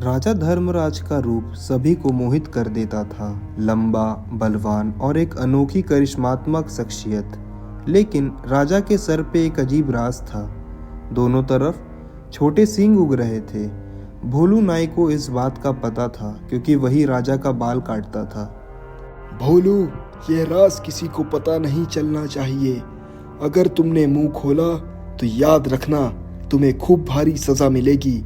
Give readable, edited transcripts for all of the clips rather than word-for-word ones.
राजा धर्मराज का रूप सभी को मोहित कर देता था। लंबा, बलवान और एक अनोखी करिश्मात्मक शख्सियत। लेकिन राजा के सर पे एक अजीब राज था। दोनों तरफ छोटे सींग उग रहे थे। भोलू नाई को इस बात का पता था क्योंकि वही राजा का बाल काटता था। भोलू, ये राज किसी को पता नहीं चलना चाहिए। अगर तुमने मुंह खोला तो याद रखना, तुम्हें खूब भारी सजा मिलेगी।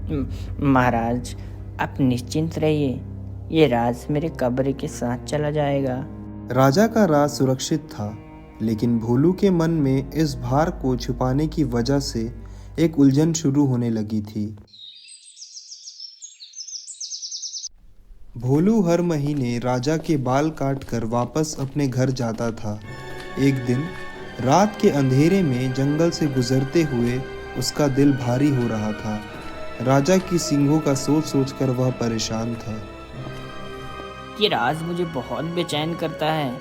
महाराज, आप निश्चिंत रहिए, ये राज मेरे कब्र के साथ चला जाएगा। राजा का राज सुरक्षित था, लेकिन भोलू के मन में इस भार को छुपाने की वजह से एक उलझन शुरू होने लगी थी। भोलू हर महीने राजा के बाल काट कर वापस अपने घर जाता था। एक दिन रात के अंधेरे में जंगल से गुजरते हुए उसका दिल भारी हो रहा था। राजा की सींगों का सोच सोचकर वह परेशान था। ये राज मुझे बहुत बेचैन करता है।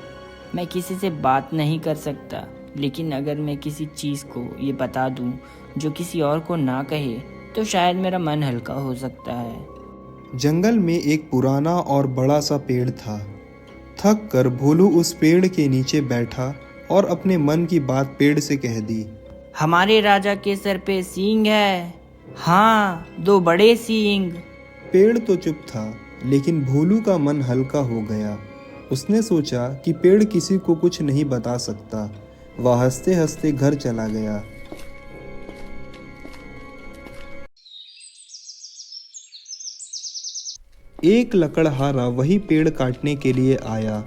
मैं किसी से बात नहीं कर सकता, लेकिन अगर मैं किसी चीज़ को ये बता दूं जो किसी और को ना कहे तो शायद मेरा मन हल्का हो सकता है। जंगल में एक पुराना और बड़ा सा पेड़ था। थक कर भोलू उस पेड़ के नीचे बैठा और अपने मन की बात पेड़ से कह दी। हमारे राजा के सर पे सींग है। हाँ, 2 बड़े सींग। पेड़ तो चुप था, लेकिन भोलू का मन हल्का हो गया। उसने सोचा कि पेड़ किसी को कुछ नहीं बता सकता। वह हंसते हंसते घर चला गया। एक लकड़हारा वही पेड़ काटने के लिए आया।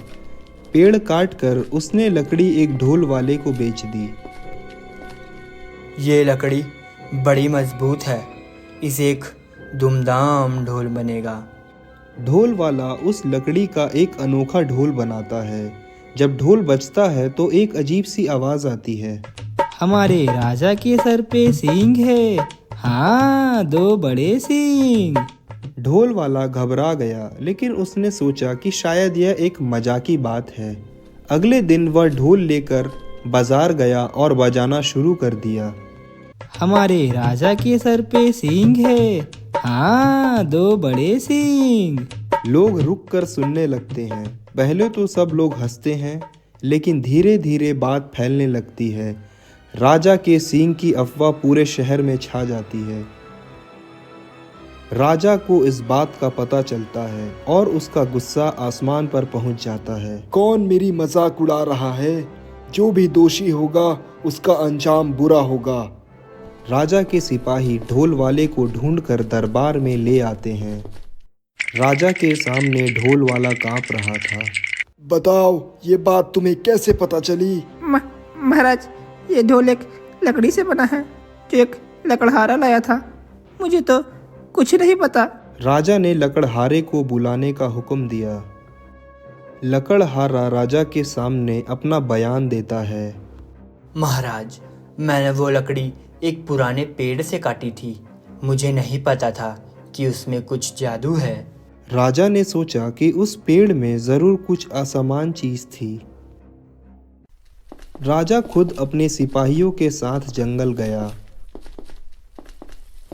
पेड़ काटकर उसने लकड़ी एक ढोल वाले को बेच दी। ये लकड़ी बड़ी मजबूत है, इसे एक दुमदाम ढोल बनेगा। ढोल वाला उस लकड़ी का एक अनोखा ढोल बनाता है। जब ढोल बजता है तो एक अजीब सी आवाज आती है। हमारे राजा के सर पे सींग है। हाँ, 2 बड़े सींग। ढोल वाला घबरा गया, लेकिन उसने सोचा कि शायद यह एक मजाकी बात है। अगले दिन वह ढोल लेकर बाजार गया और बजाना शुरू कर दिया। हमारे राजा के सर पे सींग है। हाँ, 2 बड़े सींग। लोग रुक कर सुनने लगते हैं। पहले तो सब लोग हंसते हैं, लेकिन धीरे धीरे बात फैलने लगती है। राजा के सींग की अफवाह पूरे शहर में छा जाती है। राजा को इस बात का पता चलता है और उसका गुस्सा आसमान पर पहुंच जाता है। कौन मेरी मजाक उड़ा रहा है? जो भी दोषी होगा उसका अंजाम बुरा होगा। राजा के सिपाही ढोल वाले को ढूंढकर दरबार में ले आते हैं। राजा के सामने ढोल वाला कांप रहा था। बताओ, ये बात तुम्हें कैसे पता चली? महाराज, ये ढोल एक लकड़ी से बना है जो एक लकड़हारा लाया था। मुझे तो कुछ नहीं पता। राजा ने लकड़हारे को बुलाने का हुक्म दिया। लकड़हारा राजा के सामने अपना बयान देता है। महाराज, मैंने वो लकड़ी एक पुराने पेड़ से काटी थी। मुझे नहीं पता था कि उसमें कुछ जादू है। राजा ने सोचा कि उस पेड़ में जरूर कुछ असामान्य चीज थी। राजा खुद अपने सिपाहियों के साथ जंगल गया।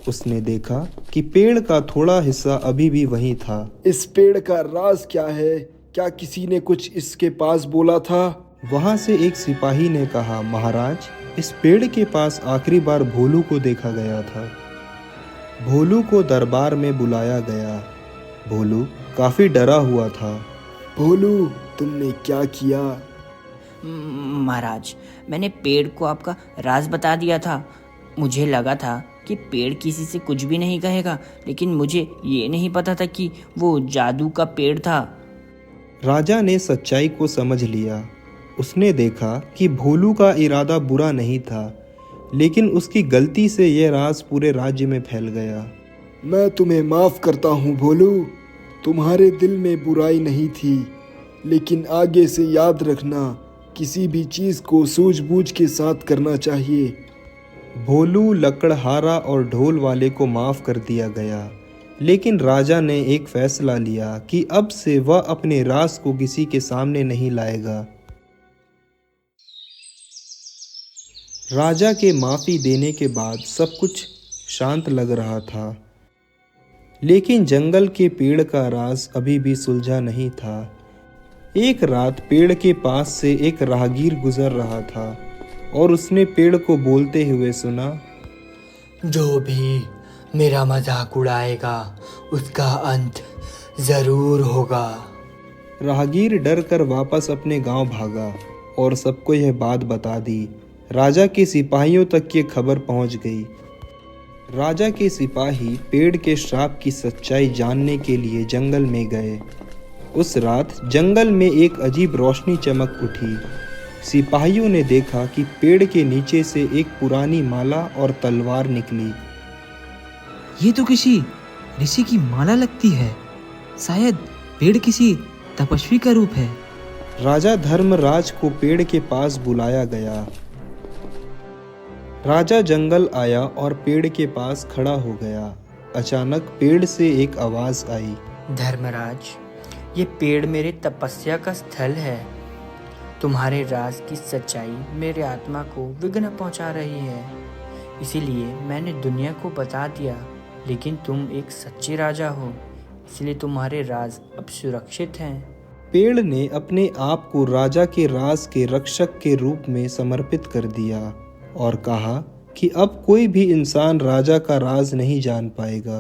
उसने देखा कि पेड़ का थोड़ा हिस्सा अभी भी वहीं था। इस पेड़ का राज क्या है? क्या किसी ने कुछ इसके पास बोला था? वहां से एक सिपाही ने कहा, महाराज, इस पेड़ के पास आखिरी बार भोलू को देखा गया था। भोलू को दरबार में बुलाया गया। भोलू काफी डरा हुआ था। भोलू, तुमने क्या किया? महाराज, मैंने पेड़ को आपका राज बता दिया था। मुझे लगा था कि पेड़ किसी से कुछ भी नहीं कहेगा, लेकिन मुझे ये नहीं पता था कि वो जादू का पेड़ था। राजा ने सच्चाई को समझ लिया। उसने देखा कि भोलू का इरादा बुरा नहीं था, लेकिन उसकी गलती से यह राज पूरे राज्य में फैल गया। मैं तुम्हें माफ करता हूँ भोलू। तुम्हारे दिल में बुराई नहीं थी, लेकिन आगे से याद रखना, किसी भी चीज़ को सूझबूझ के साथ करना चाहिए। भोलू, लकड़हारा और ढोल वाले को माफ कर दिया गया, लेकिन राजा ने एक फैसला लिया कि अब से वह अपने राज को किसी के सामने नहीं लाएगा। राजा के माफी देने के बाद सब कुछ शांत लग रहा था, लेकिन जंगल के पेड़ का राज अभी भी सुलझा नहीं था। एक रात पेड़ के पास से एक राहगीर गुजर रहा था और उसने पेड़ को बोलते हुए सुना, जो भी मेरा मजाक उड़ाएगा उसका अंत जरूर होगा। राहगीर डर कर वापस अपने गांव भागा और सबको यह बात बता दी। राजा के सिपाहियों तक ये खबर पहुंच गई। राजा के सिपाही पेड़ के श्राप की सच्चाई जानने के लिए जंगल में गए। उस रात जंगल में एक अजीब रोशनी चमक उठी। सिपाहियों ने देखा कि पेड़ के नीचे से एक पुरानी माला और तलवार निकली। ये तो किसी ऋषि की माला लगती है। शायद पेड़ किसी तपस्वी का रूप है। राजा धर्मराज को पेड़ के पास बुलाया गया। राजा जंगल आया और पेड़ के पास खड़ा हो गया। अचानक पेड़ से एक आवाज आई, धर्मराज, ये पेड़ मेरे तपस्या का स्थल है। तुम्हारे राज की सच्चाई मेरे आत्मा को विघ्न पहुंचा रही है, इसीलिए मैंने दुनिया को बता दिया। लेकिन तुम एक सच्चे राजा हो, इसलिए तुम्हारे राज अब सुरक्षित हैं। पेड़ ने अपने आप को राजा के राज के रक्षक के रूप में समर्पित कर दिया और कहा कि अब कोई भी इंसान राजा का राज नहीं जान पाएगा।